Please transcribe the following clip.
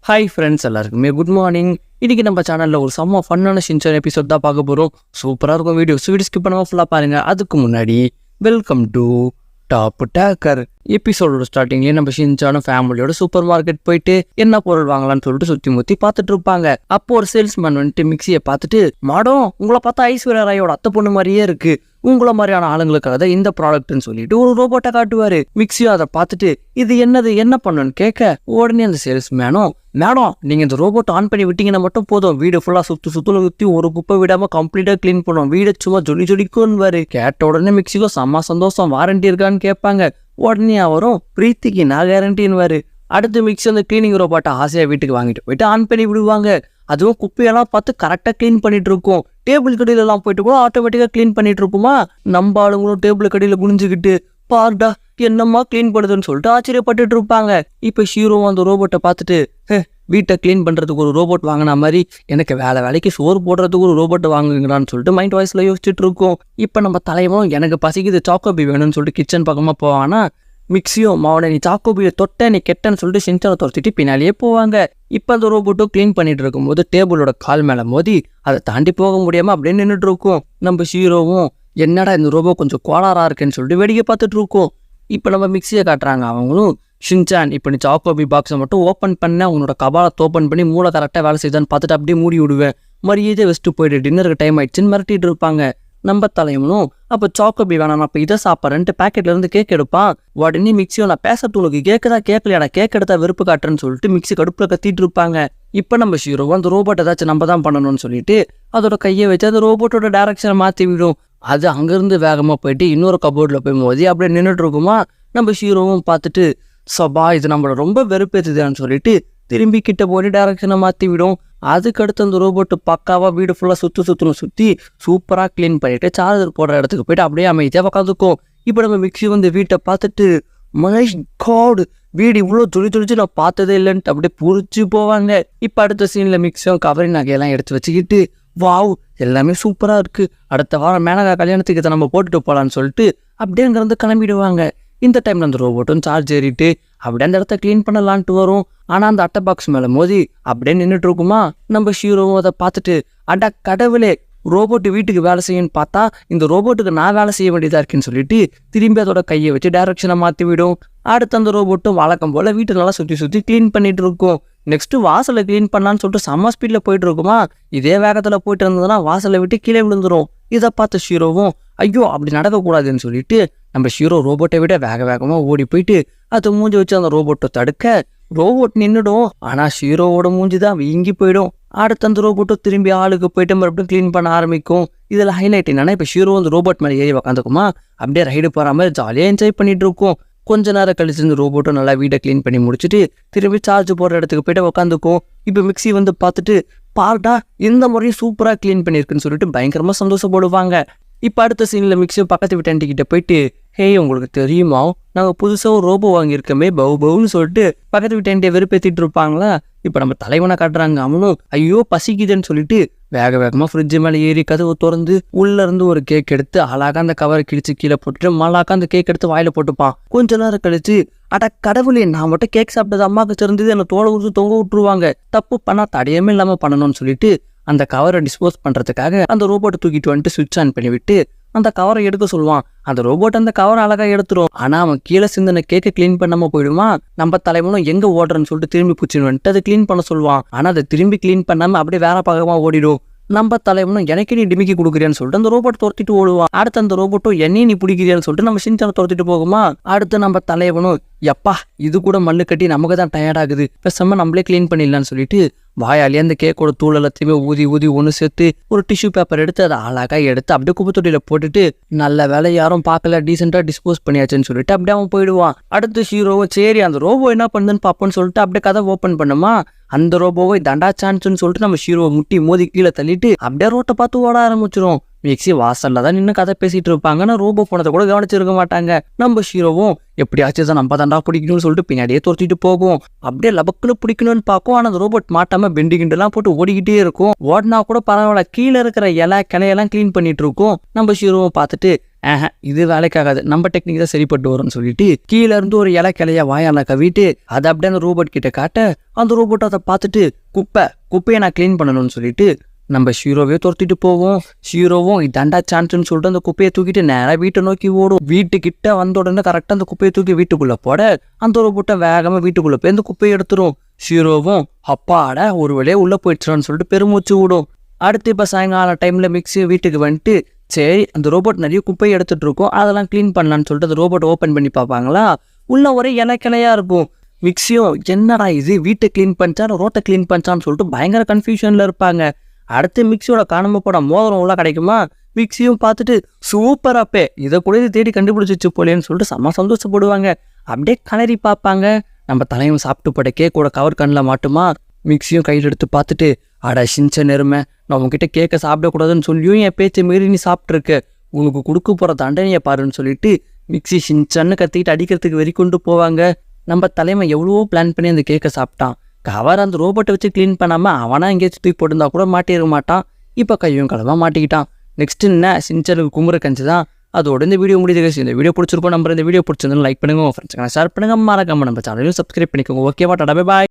Hi friends, எல்லாருக்குமே good morning. இன்றைக்கி நம்ம சேனலில் ஒரு செம்ம ஃபன்னான ஷின்சான் எபிசோட் தான் பார்க்க போகிறோம். சூப்பராக இருக்கும் வீடியோ ஸ்கிப் பண்ணாமல் ஃபுல்லாக பாருங்கள். அதுக்கு முன்னாடி வெல்கம் டு டாப் டேக்கர். எபிசோடோட ஸ்டார்டிங்லேயே நம்ம ஷின்சானும் ஃபேமிலியோட சூப்பர் மார்க்கெட் போயிட்டு என்ன பொருள் வாங்கலாம்னு சொல்லிட்டு சுற்றி முற்றி பார்த்துட்டு இருப்பாங்க. அப்போ ஒரு சேல்ஸ்மேன் வந்துட்டு மிக்சியை பார்த்துட்டு, மாடம் உங்களை பார்த்தா ஐஸ்வர்யா ராயோட அத்தை பொண்ணு மாதிரியே இருக்கு, உங்களை மாதிரியான ஆளுங்களுக்காக தான் இந்த ப்ராடக்ட்னு சொல்லிட்டு ஒரு ரோபோட்டை காட்டுவாரு. மிக்சியும் அதை பார்த்துட்டு இது என்னது என்ன பண்ணுன்னு கேட்க, உடனே அந்த சேல்ஸ்மேனும், மேடம் நீங்க இந்த ரோபோட் ஆன் பண்ணி விட்டீங்கன்னா மட்டும் போதும், வீடு ஃபுல்லா சுத்தி ஒரு குப்பை விடாம கம்ப்ளீட்டா கிளீன் பண்ணுவோம், வீடு சும்மா ஜொலிக்குன்னு. கேட்ட உடனே மிக்சிக்கும் செம்ம சந்தோஷம். வாரண்டி இருக்கான்னு கேட்பாங்க. உடனே அவரும் பிரீத்திக்கு நான் கேரண்டின்னு. அடுத்து மிக்சி அந்த கிளீனிங் ரோபோட்டை ஆசையா வீட்டுக்கு வாங்கிட்டு போயிட்டு ஆன் பண்ணி விடுவாங்க. அதுவும் குப்பையெல்லாம் பார்த்து கரெக்டாக க்ளீன் பண்ணிட்டு இருக்கோம். டேபிள் கடையிலலாம் போயிட்டு கூட ஆட்டோமேட்டிக்காக க்ளீன் பண்ணிட்டு இருப்போமா. நம்ம ஆளுங்களும் டேபிள் கடையில் குனிஞ்சுக்கிட்டு பார்டா என்னம்மா க்ளீன் பண்ணுதுன்னு சொல்லிட்டு ஆச்சரியப்பட்டுட்டு இருப்பாங்க. இப்போ ஹீரோவும் அந்த ரோபோட்டை பார்த்துட்டு, வீட்டை க்ளீன் பண்ணுறதுக்கு ஒரு ரோபோட் வாங்கின மாதிரி எனக்கு வேலைக்கு சோறு போடுறதுக்கு ஒரு ரோபோட் வாங்குங்கடான்னு சொல்லிட்டு மைண்ட் வாய்ஸில் யோசிச்சுட்டு இருக்கோம். இப்போ நம்ம தலைவனும் எனக்கு பசிக்குது சாக்கோபி வேணும்னு சொல்லிட்டு கிச்சன் பக்கமாக போவானா, மிக்சியோ மாவனை நீ சாக்கோபியை தொட்ட நீ கெட்டன்னு சொல்லிட்டு ஷின்சானை துரத்திட்டு பின்னாலேயே போவாங்க. இப்போ அந்த ரோபோட்டும் க்ளீன் பண்ணிட்டு இருக்கும்போது டேபிளோட கால் மேலே மோதி அதை தாண்டி போக முடியாமல் அப்படியே நின்றுட்டு இருக்கோம். நம்ம ஹீரோவும் என்னடா இந்த ரோபோ கொஞ்சம் கோளாறாக இருக்குன்னு சொல்லிட்டு வேடிக்கை பார்த்துட்டு இருக்கோம். இப்போ நம்ம மிக்சியை காட்டுறாங்க. அவங்களும், ஷின்சான் இப்போ நீ சாக்கோபி பாக்ஸை மட்டும் ஓப்பன் பண்ண உன்னோட கபாலத்தை ஓப்பன் பண்ணி மூளை கரெக்டாக வேலை செய்தான்னு பார்த்துட்டு அப்படியே மூடி விடுவேன், மரியாதை வச்சுட்டு போயிட்டு டின்னருக்கு டைம் ஆயிடுச்சுன்னு மிரட்டிட்டு இருப்பாங்க. நம்ம தலைவனும் அப்போ சாக்கோபி வேணாம் அப்போ இதை சாப்பிட்றேன்ட்டு பேக்கெட்ல இருந்து கேக் எடுப்பான். உடனே மிக்சியோ நான் பேச உனக்கு கேட்குதா கேட்கலையாடா, கேக் எடுத்தா வெறுப்பு காட்டுறேன்னு சொல்லிட்டு மிக்சி கடுப்பில் கத்திட்டு இருப்பாங்க. இப்போ நம்ம ஹீரோ அந்த ரோபோட் ஏதாச்சும் நம்ம தான் பண்ணணும்னு சொல்லிட்டு அதோட கையை வச்சு அந்த ரோபோட்டோட டைரக்ஷனை மாற்றி விடும். அது அங்கேருந்து வேகமாக போயிட்டு இன்னொரு கபோர்டில் போய் மோதி அப்படியே நின்றுட்டு இருக்குமா. நம்ம ஹீரோவும் பார்த்துட்டு, சபா இது நம்மளை ரொம்ப வெறுப்பேற்றுதான்னு சொல்லிட்டு திரும்பி கிட்ட போய் டைரக்ஷனை மாற்றி விடும். அதுக்கடுத்து அந்த ரோபோட்டு பக்காவாக வீடு ஃபுல்லாக சுற்றி சூப்பராக க்ளீன் பண்ணிவிட்டு சார்ஜர் போடுற இடத்துக்கு போயிட்டு அப்படியே அமைதியாக உட்காந்துக்கும். இப்போ நம்ம மிக்சி வந்து வீட்டை பார்த்துட்டு, மை காட் வீடு இவ்வளோ ஜொலிச்சு நான் பார்த்ததே இல்லைன்ட்டு அப்படியே புரிச்சு போவாங்க. இப்போ அடுத்த சீனில் மிக்சியும் கவரிங் நகையெல்லாம் எடுத்து வச்சுக்கிட்டு, வாவ் எல்லாமே சூப்பராக இருக்குது, அடுத்த வாரம் மேனகா கல்யாணத்துக்கு இதை நம்ம போட்டுட்டு போகலான்னு சொல்லிட்டு அப்படியே அங்கேருந்து கிளம்பிடுவாங்க. இந்த டைமில் அந்த ரோபோட்டும் சார்ஜ் ஏறிட்டு அப்படியே அந்த இடத்த க்ளீன் பண்ணலான்ட்டு வரும். ஆனால் அந்த அட்டை பாக்ஸ் மேலே மோதி அப்படியே நின்றுட்டு இருக்குமா. நம்ம ஹீரோவும் அதை பார்த்துட்டு, அட கடவுளே ரோபோட்டு வீட்டுக்கு வேலை செய்யணும்னு பார்த்தா இந்த ரோபோட்டுக்கு நான் வேலை செய்ய வேண்டியதாக இருக்குன்னு சொல்லிட்டு திரும்பி அதோட கையை வச்சு டைரக்ஷனை மாற்றி விடும். அடுத்து அந்த ரோபோட்டும் வழக்கம் போல் வீட்டை நல்லா சுற்றி க்ளீன் பண்ணிட்டு இருக்கும். நெக்ஸ்ட்டு வாசலை க்ளீன் பண்ணலான்னு சொல்லிட்டு செம்ம ஸ்பீடில் போயிட்டு இருக்குமா. இதே வேகத்தில் போயிட்டு இருந்ததுன்னா வாசலை விட்டு கீழே விழுந்துடும். இதை பார்த்த ஹீரோவும் ஐயோ அப்படி நடக்கக்கூடாதுன்னு சொல்லிட்டு நம்ம ஹீரோ ரோபோட்டை விட வேகமாக ஓடி போயிட்டு அது மூஞ்சி வச்சு அந்த ரோபோட்டை தடுக்க ரோபோட் நின்றுடும். ஆனால் ஹீரோவோட மூஞ்சி தான் வீங்கி போயிடும். அடுத்து அந்த ரோபோட்டும் திரும்பி ஆளுக்கு போயிட்டு மறுபடியும் க்ளீன் பண்ண ஆரம்பிக்கும். இதில் ஹைலைட் என்னன்னா இப்போ ஹீரோ அந்த ரோபோட் மேலே ஏறி உக்காந்துக்குமா, அப்படியே ரைடு போகிற மாதிரி ஜாலியாக என்ஜாய் பண்ணிட்டு இருக்கும். கொஞ்ச நேரம் கழிச்சு இந்த ரோபோட்டும் நல்லா வீட்டை க்ளீன் பண்ணி முடிச்சுட்டு திரும்பி சார்ஜ் போடுற இடத்துக்கு போயிட்டு உக்காந்துக்கும். இப்போ மிக்சி வந்து பார்த்துட்டு, பார்டா இந்த முறையும் சூப்பராக க்ளீன் பண்ணியிருக்குன்னு சொல்லிட்டு பயங்கரமாக சந்தோஷப்படுவாங்க. இப்போ அடுத்த சீனில் மிக்சியும் பக்கத்து வீட்டு ஆண்டிகிட்ட போயிட்டு, ஹே உங்களுக்கு தெரியுமா நாங்கள் புதுசாக ஒரு ரோபோ வாங்கியிருக்கோமே பவுன்னு சொல்லிட்டு பக்கத்து வீட்டு ஆண்டியை வெறுப்பேற்றிட்டு இருப்பாங்களா. இப்போ நம்ம தலைவனை காட்டுறாங்க. அவனும் ஐயோ பசிக்குதுன்னு சொல்லிட்டு வேகமாக ஃப்ரிட்ஜு மேலே ஏறி கதவை திறந்து உள்ளேருந்து ஒரு கேக் எடுத்து அழகாக அந்த கவரை கிழிச்சு கீழே போட்டுட்டு மல்லாக்கா அந்த கேக் எடுத்து வாயில் போட்டுப்பான். கொஞ்ச நேரம் கழிச்சு, அட கடவுளே நான் மட்டும் கேக் சாப்பிட்டது அம்மாவுக்கு தெரிஞ்சது என்னை தோலை உரிச்சு தொங்க விட்டுருவாங்க, தப்பு பண்ணால் தடையமே இல்லாமல் பண்ணணும்னு சொல்லிட்டு அந்த கவரை டிஸ்போஸ் பண்ணுறதுக்காக அந்த ரோபோட்டை தூக்கிட்டு வந்துட்டு சுவிட்ச் ஆன் பண்ணி விட்டு அந்த கவரை எடுக்க சொல்லுவான். அந்த ரோபோட் அந்த கவரை அழகாக எடுத்துரும். ஆனால் அவன் கீழே சிந்தின கேக்கை க்ளீன் பண்ணாமல் போயிடுமா. நம்ம தலைவனும் எங்கே ஓடுறன்னு சொல்லிட்டு திரும்பி பிடிச்சின்னு வந்துட்டு அதை க்ளீன் பண்ண சொல்லுவான். ஆனால் அதை திரும்பி க்ளீன் பண்ணாமல் அப்படியே வேற பக்கமாக ஓடிடும். நம்ம தலைவனும் எனக்கு நீ டிமிக்கி கொடுக்குறியான்னு சொல்லிட்டு அந்த ரோபோட் துரத்திட்டு ஓடுவான். அடுத்து அந்த ரோபோட்டும் என்னையும் நீ பிடிக்கிறியான்னு சொல்லிட்டு நம்ம ஷின்சானை துரத்திட்டு போகுமா. அடுத்து நம்ம தலைவனும் எப்பா இது கூட மல்லு கட்டி நமக்கு தான் டயர்ட் ஆகுது, பேசாம நம்மளே க்ளீன் பண்ணிடலான்னு சொல்லிட்டு வாயாலே அந்த கேக்கோட தூள் எல்லாத்தையுமே ஊதி ஒன்று சேர்த்து ஒரு டிஷ்யூ பேப்பர் எடுத்து அதை அழகாக எடுத்து அப்படியே குப்பை தொட்டியில் போட்டுட்டு நல்ல வேலை யாரும் பார்க்கல டீசெண்டாக டிஸ்போஸ் பண்ணியாச்சுன்னு சொல்லிட்டு அப்படியே அவன் போயிடுவான். அடுத்து ஹீரோவை சரி அந்த ரோபோ என்ன பண்ணுதுன்னு பார்ப்போன்னு சொல்லிட்டு அப்படியே கதை ஓப்பன் பண்ணுமா. அந்த ரோபோவை தண்டா சான்ஸ்ன்னு சொல்லிட்டு நம்ம ஹீரோவை முட்டி மோதி கீழே தள்ளிட்டு அப்படியே ரோட்டை பார்த்து ஓட ஆரம்பிச்சிடும். மிக்சி வாசல்ல தான் நின்று கதை பேசிட்டு இருப்பாங்க. ஆனால் ரோபோ போனதை கூட கவனிச்சிருக்க மாட்டாங்க. நம்ம ஹீரோவும் எப்படியாச்சும் தான் நம்ம தாண்டா பிடிக்கணும்னு சொல்லிட்டு பின்னாடியே துரத்திட்டு போகும். அப்படியே லபக்குன்னு பிடிக்கணும்னு பார்க்கும். ஆனால் அந்த ரோபோட் மாட்டாம பெண்டு கிண்டெல்லாம் போட்டு ஓடிக்கிட்டே இருக்கும். ஓடினா கூட பரவாயில்ல, கீழே இருக்கிற இலை கிளையெல்லாம் க்ளீன் பண்ணிட்டு இருக்கும். நம்ம ஹீரோவை பார்த்துட்டு இது வேலைக்காகாது, நம்ம டெக்னிக் தான் சரிப்பட்டு வரும்னு சொல்லிட்டு கீழே இருந்து ஒரு இலை கிளைய வாயால கவிட்டு அதை அப்படியே அந்த ரோபோட் கிட்ட காட்ட அந்த ரோபோட் அதை பார்த்துட்டு குப்பையை நான் க்ளீன் பண்ணணும்னு சொல்லிட்டு நம்ம ஹீரோவே துரத்திட்டு போவோம். ஹீரோவும் இதாண்டா சான்ஸ்ன்னு சொல்லிட்டு அந்த குப்பையை தூக்கிட்டு நேராக வீட்டை நோக்கி ஓடும். வீட்டுக்கிட்ட வந்த உடனே கரெக்டாக அந்த குப்பையை தூக்கி வீட்டுக்குள்ளே போட அந்த ரோபோட்டை வேகமாக வீட்டுக்குள்ளே போய் அந்த குப்பையை எடுத்துரும். ஹீரோவும் அப்பாட ஒரு வழியே உள்ளே போயிடுச்சான்னு சொல்லிட்டு பெருமூச்சு விடும். அடுத்து இப்போ சாயங்காலம் டைமில் மிக்ஸி வீட்டுக்கு வந்துட்டு சரி அந்த ரோபோட் நிறைய குப்பையை எடுத்துகிட்டு இருக்கோம், அதெல்லாம் க்ளீன் பண்ணலான்னு சொல்லிட்டு அந்த ரோபோட் ஓப்பன் பண்ணி பார்ப்பாங்களா, உள்ள ஒரே இலைக்கிளையாக இருக்கும். மிக்ஸியும் என்னடா இது வீட்டை க்ளீன் பண்ணிச்சா ரோட்டை க்ளீன் பண்ணிச்சான்னு சொல்லிட்டு பயங்கர கன்ஃபியூஷனில் இருப்பாங்க. அடுத்து மிக்ஸியோட காணாம போட மோதிரம் உள்ள கிடைக்குமா, மிக்ஸியும் பார்த்துட்டு சூப்பர் அப்பே இதை கூட இது தேடி கண்டுபிடிச்சிச்சு போலேன்னு சொல்லிட்டு செம்ம சந்தோஷப்படுவாங்க. அப்படியே கலரி பார்ப்பாங்க. நம்ம தலைவன் சாப்பிட்டு போட்ட கேக்கோட கவர் கண்ணில் மாட்டுமா, மிக்ஸியும் கையில் எடுத்து பார்த்துட்டு அட சின்ச்ச நெருமை, நான் உங்ககிட்ட கேட்க சாப்பிடக்கூடாதுன்னு சொல்லியும் என் பேச்சை மீறி நீ சாப்பிட்ருக்க, உனக்கு கொடுக்க போகிற தண்டனையை பாருன்னு சொல்லிட்டு மிக்ஸி சின்ச்சன்னு கத்திக்கிட்டு அடிக்கிறதுக்கு வெறி கொண்டு போவாங்க. நம்ம தலைமை எவ்வளவோ பிளான் பண்ணி அந்த கேக்கை சாப்பிட்டான். கவர் அந்த ரோபோட்டை வச்சு க்ளீன் பண்ணாமல் அவனா எங்கேயாச்சும் தூக்கி போட்டிருந்தா கூட மாட்டிட மாட்டான். இப்போ கையும் களமாக மாட்டிக்கிட்டான். நெக்ஸ்ட் என்ன சின்ச்சனுக்கு குமுற கஞ்சி தான். அதோட இந்த வீடியோ முடியுது. இந்த வீடியோ பிடிச்சிருக்கோம். நம்ம இந்த வீடியோ பிடிச்சிருந்தாலும் லைக் பண்ணுங்க, உங்கள் ஃப்ரெண்ட்ஸுக்கு ஷேர் பண்ணுங்க, மறக்காம நம்ம சேனலையும் சப்ஸ்கிரைப் பண்ணிக்கோங்க. ஓகேவா, டாடா பை பாய்.